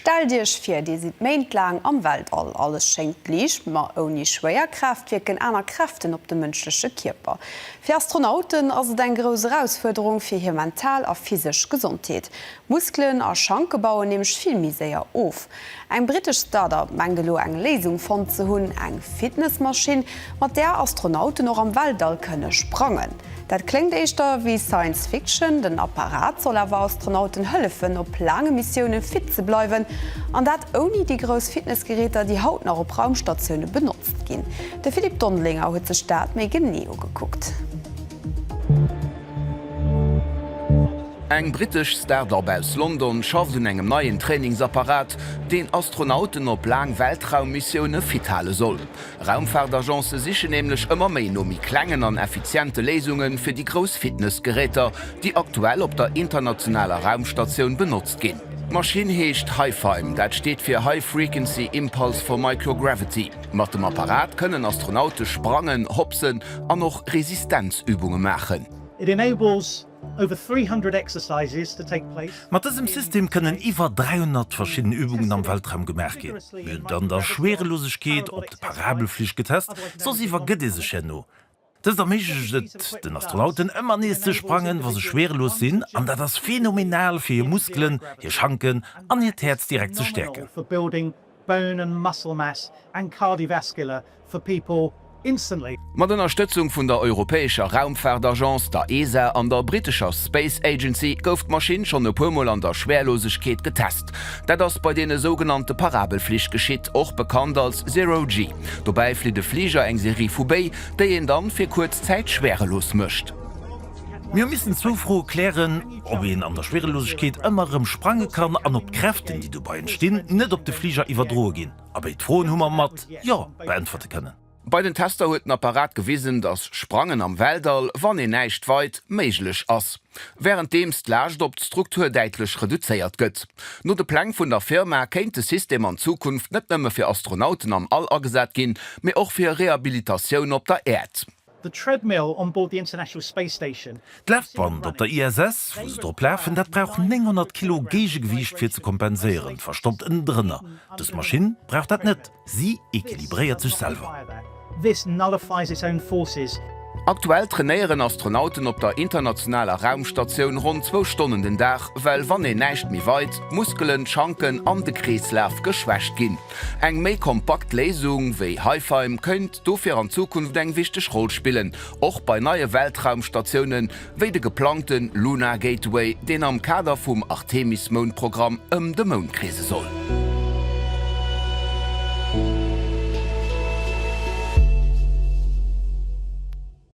Stell Dich fir, Di si méintlang am Weltall alles schenkt liicht, ma oni Schweierkraft wieken aner Kräften op de mënschesche Kierper. Fi Astronauten ass et eng grose Herausforderung fir hir mental a physisch Gesundheet. Muskelen a Schankebauen nemch viel miséier of. Eg britisch Startup mangelo eng Lesung von ze hunn eng Fitnessmaschine, mat der Astronauten noch am Weltall kënne sprangen. Dat klingt eichter wie Science Fiction, den Apparat soll awer Astronauten hëllefen op lange Missionen fit ze bleiwen, an dat oni die gros Fitnessgeräter die haut nach op Raumstationune benutzt ginn. De Philipp Dondlinger huet ze Staat méi geneo geguckt. Eng britisch Startup aus London schafft in engem neuen Trainingsapparat, den Astronauten op lang Weltraummissionen fithalen soll. Raumfahrtagenzen sichen nämlich immer méi nomi klengen an effiziente Lesungen für die Großfitnessgeräter, die aktuell op der internationaler Raumstation benutzt gehen. Maschine heescht HiFi, dat steht für High Frequency Impulse for Microgravity. Mit dem Apparat können Astronauten sprangen, hopsen an noch Resistenzübungen machen. It enables over 300 exercises to take place. Mit diesem System können über 300 verschiedene Übungen am Weltraum gemerkt gehen. Wenn dann der Schwerelosigkeit op der Parabelfliege getestet, so sie vergeht sich ja noch. Das ermöglicht den Astronauten immer nächste sprangen, wo sie schwerelos sind, und das ist phänomenal für ihre Muskeln, ihre Schranken und ihr Herz direkt zu stärken. For building bone and muscle mass and cardiovascular for people instantly. Mit der Unterstützung von der Europäischer Raumfahrtagenz, der ESA an der britischer Space Agency gouf die Maschine schon ein paar Mal an der Schwerlosigkeit getestet. Das bei den sogenannten Parabelflieg geschieht, auch bekannt als Zero-G. Dabei fliegt der Flieger eng Serie vorbei, die ihn dann für kurze Zeit schwerelos mischt. Wir müssen zu froh klären, ob ihn an der Schwerelosigkeit immer sprangen kann und ob Kräfte, die dabei entstehen, nicht auf den Flieger überdrohen gehen. Aber die Fragen haben wir mit Ja beantworten können. Bei den Tester huet den Apparat gewiesen, dass Sprangen am Weltall, wann en neicht weit, méiglech ass. Während demst Lage op Struktur deitlich reduziert gëtt. No de Plan vun der Firma kennt das System an Zukunft net nëmme fir Astronauten am All agesat gin, mé och fir Rehabilitationun op der Erd. The treadmill on board the International Space Station. Die Laufband op der ISS, wo sie dort laufen, das braucht 900 Kilo Gewicht für zu kompensieren, verstoppt innen drinnen. Das Maschine braucht das nicht. Sie equilibriert sich selber. This nullifies its own forces. Aktuell trainieren Astronauten op der internationaler Raumstation rund 2 Stunden den Tag, weil wann neicht mi weit, Muskelen, Schanken an de Kreislauf geschwächt gin. Eng méi kompakt Lesung wie HiFi könnt dofir an Zukunft eng wichtig Rolle spielen, auch bei neue Weltraumstationen wie de geplanten Lunar Gateway, den am Kader vom Artemis-Mondprogramm de Mondkrise soll.